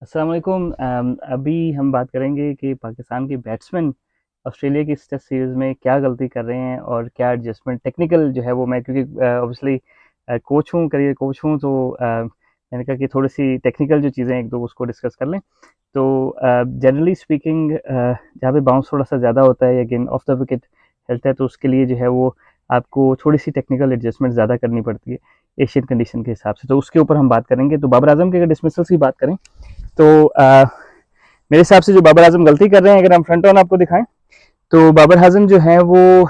अस्सलाम वालेकुम। अभी हम बात करेंगे कि पाकिस्तान के बैट्समैन ऑस्ट्रेलिया की इस टेस्ट सीरीज़ में क्या गलती कर रहे हैं और क्या एडजस्टमेंट टेक्निकल जो है वो मैं क्योंकि ऑब्वियसली कोच हूँ, करियर कोच हूँ, तो मैंने कहा कि थोड़ी सी टेक्निकल जो चीज़ें एक दो उसको डिस्कस कर लें। तो जनरली स्पीकिंग जहाँ पे बाउंस थोड़ा सा ज़्यादा होता है या गेंद ऑफ द विकेट खेलता है तो उसके लिए जो है वो आपको थोड़ी सी टेक्निकल एडजस्टमेंट ज़्यादा करनी पड़ती है एशियन कंडीशन के हिसाब से। तो उसके ऊपर हम बात करेंगे। तो बाबर आजम के अगर डिसमिसल्स की बात करें तो मेरे हिसाब से जो बाबर आजम गलती कर रहे हैं, अगर हम फ्रंट ऑन आपको दिखाएं तो बाबर आजम जो है वो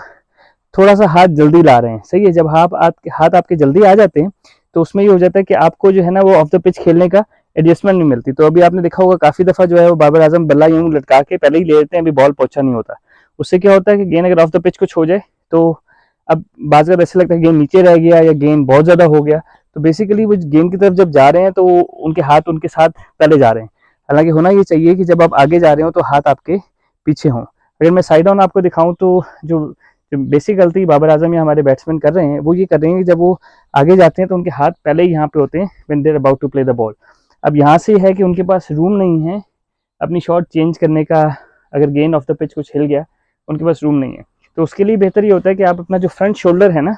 थोड़ा सा हाथ जल्दी ला रहे हैं। सही है, जब हाथ आपके जल्दी आ जाते हैं तो उसमें ये हो जाता है कि आपको जो है ना वो ऑफ द पिच खेलने का एडजस्टमेंट नहीं मिलती। तो अभी आपने देखा होगा काफी दफा जो है वो बाबर आजम बल्ला यूं लटका के पहले ही ले लेते हैं, अभी बॉल पहुंचा नहीं होता। उससे क्या होता है कि गेंद अगर ऑफ द पिच कुछ हो जाए तो अब बाज बार ऐसे लगता है गेंद नीचे रह गया या गेंद बहुत ज्यादा हो गया। तो बेसिकली वो गेंद की तरफ जब जा रहे हैं तो उनके हाथ उनके साथ पहले जा रहे हैं। हालांकि होना ये चाहिए कि जब आप आगे जा रहे हो तो हाथ आपके पीछे हों। अगर मैं साइड ऑन आपको दिखाऊं तो जो बेसिक गलती बाबर आजम या हमारे बैट्समैन कर रहे हैं वो ये कर रहे हैं कि जब वो आगे जाते हैं तो उनके हाथ पहले ही यहाँ पे होते हैं when they are about to play the ball. अब यहाँ से है कि उनके पास रूम नहीं है अपनी शॉट चेंज करने का। अगर गेंद ऑफ द पिच कुछ हिल गया, उनके पास रूम नहीं है। तो उसके लिए बेहतर ये होता है कि आप अपना जो फ्रंट शोल्डर है ना,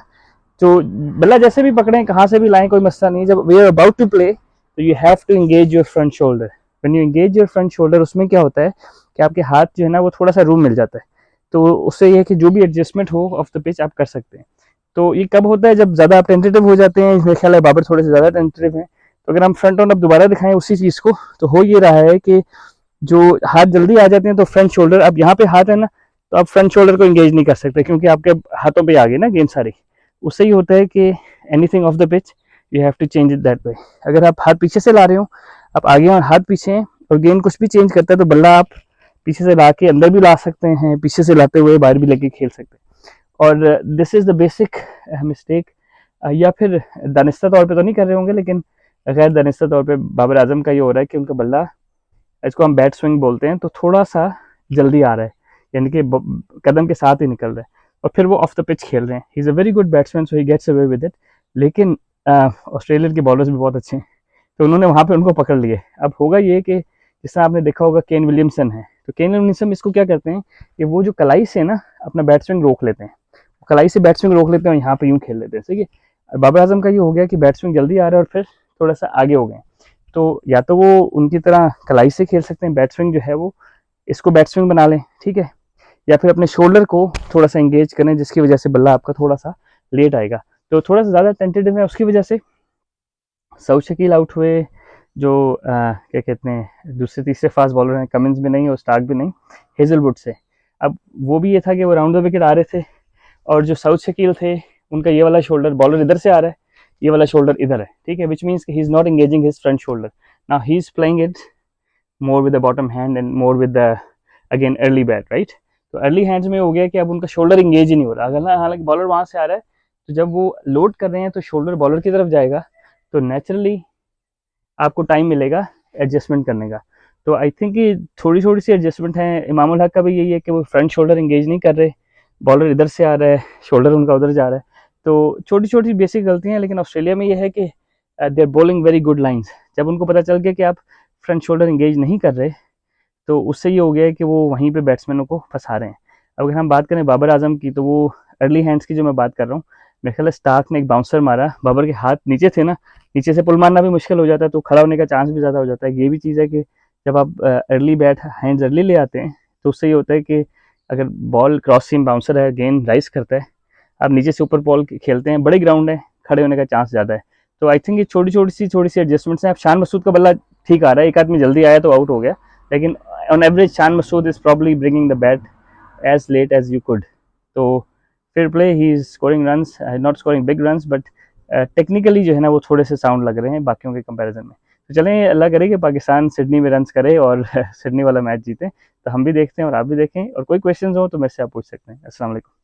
जो बल्ला जैसे भी पकड़ें कहाँ से भी लाएं कोई मसला नहीं है। जब we are about to play तो you have to engage your front shoulder. When you engage your front shoulder उसमें क्या होता है कि आपके हाथ जो है ना वो थोड़ा सा रूम मिल जाता है। तो उससे ये है कि जो भी एडजस्टमेंट हो ऑफ द पिच आप कर सकते हैं। तो ये कब होता है जब ज़्यादा आप टेंटेटिव हो जाते हैं। मेरे ख्याल है बाबर थोड़े से ज़्यादा टेंटेटिव हैं। तो अगर हम फ्रंट ऑन अब दोबारा दिखाएं उसी चीज़ को तो हो ये रहा है कि जो हाथ जल्दी आ जाते हैं तो फ्रंट शोल्डर, अब यहाँ पे हाथ है ना, तो आप फ्रंट शोल्डर को एंगेज नहीं कर सकते क्योंकि आपके हाथों पे आ गई ना गेंद सारी। उससे ही होता है कि anything of the pitch you have to change it that way. अगर आप हाथ पीछे से ला रहे हो, आप आगे और हाथ पीछे हैं और गेंद कुछ भी चेंज करता है तो बल्ला आप पीछे से ला के अंदर भी ला सकते हैं, पीछे से लाते हुए बाहर भी लेके खेल सकते हैं। और this is the basic mistake. या फिर दानिस्ता तौर पे तो नहीं कर रहे होंगे, लेकिन गैर दानिस्ता तौर पे बाबर आजम का ये हो रहा है कि उनका बल्ला, इसको हम बैट स्विंग बोलते हैं, तो थोड़ा सा जल्दी आ रहा है, यानी कि कदम के साथ ही निकल रहा है और फिर वो ऑफ द पिच खेल रहे हैं। He is a very good batsman so he gets away with it. लेकिन ऑस्ट्रेलियन के बॉलर्स भी बहुत अच्छे हैं तो उन्होंने वहाँ पे उनको पकड़ लिए। अब होगा ये कि जिस तरह आपने देखा होगा केन विलियमसन है, तो केन विलियमसन इसको क्या करते हैं कि वो जो कलाई से ना अपना बैट स्विंग रोक लेते हैं, कलाई से बैट स्विंग रोक लेते हैं और यहाँ पे यूँ खेल लेते हैं। सही है, बाबर आजम का ये हो गया कि बैट स्विंग जल्दी आ रहा है और फिर थोड़ा सा आगे हो गए। तो या तो वो उनकी तरह कलाई से खेल सकते हैं, बैट स्विंग जो है वो इसको बैट स्विंग बना लें, ठीक है, या फिर अपने शोल्डर को थोड़ा सा एंगेज करें जिसकी वजह से बल्ला आपका थोड़ा सा लेट आएगा। तो थोड़ा सा ज़्यादा टेंटेटिव है, उसकी वजह से सऊद शकील आउट हुए। जो क्या कहते हैं दूसरे तीसरे फास्ट बॉलर हैं, कमिंस भी नहीं और स्टार्क भी नहीं, हेजलवुड से। अब वो भी ये था कि वो राउंड द विकेट आ रहे थे और जो सऊद शकील थे उनका ये वाला शोल्डर, बॉलर इधर से आ रहा है, ये वाला शोल्डर इधर है, ठीक है, which means he is not engaging his front shoulder. Now he is playing it more with the bottom hand and more with the again early bat, right? तो अर्ली हैंड्स में हो गया कि अब उनका शोल्डर इंगेज ही नहीं हो रहा। अगर ना, हालांकि बॉलर वहां से आ रहा है तो जब वो लोड कर रहे हैं तो शोल्डर बॉलर की तरफ जाएगा तो नेचुरली आपको टाइम मिलेगा एडजस्टमेंट करने का। तो आई थिंक कि थोड़ी थोड़ी सी एडजस्टमेंट है। इमाम उल हक का भी यही है कि वो फ्रंट शोल्डर इंगेज नहीं कर रहे, बॉलर इधर से आ रहा है, शोल्डर उनका उधर जा रहा है। तो छोटी छोटी बेसिक गलतियां हैं, लेकिन ऑस्ट्रेलिया में यह है कि they are bowling very good lines. जब उनको पता चल गया कि आप फ्रंट शोल्डर इंगेज नहीं कर रहे तो उससे ये हो गया है कि वो वहीं पे बैट्समैनों को फंसा रहे हैं। अब अगर हम बात करें बाबर आजम की तो वो अर्ली हैंड्स की जो मैं बात कर रहा हूँ, मेरे ख्याल स्टार्क ने एक बाउंसर मारा, बाबर के हाथ नीचे थे ना, नीचे से पुल मारना भी मुश्किल हो जाता है तो खड़ा होने का चांस भी ज़्यादा हो जाता है। ये भी चीज़ है कि जब आप अर्ली बैट हैंड्स अर्ली ले आते हैं तो उससे ये होता है कि अगर बॉल क्रॉस सीम बाउंसर है, गेंद राइस करता है, आप नीचे से ऊपर बॉल खेलते हैं, बड़े ग्राउंड है, खड़े होने का चांस ज़्यादा है। तो आई थिंक ये छोटी सी एडजस्टमेंट्स हैं। अब शान मसूद का बल्ला ठीक आ रहा है, एक आदमी जल्दी आया तो आउट हो गया, लेकिन on average Shan Masood is probably bringing the bat as late as you could. तो fair play, he is scoring runs, not scoring big runs, but technically जो है ना वो थोड़े से साउंड लग रहे हैं बाकियों के कंपैरिजन में। तो चलें, अल्लाह करे कि पाकिस्तान सिडनी में रन्स करे और सिडनी वाला मैच जीते। तो हम भी देखते हैं और आप भी देखें, और कोई क्वेश्चंस हो तो मेरे से आप पूछ सकते हैं। अस्सलाम वालेकुम।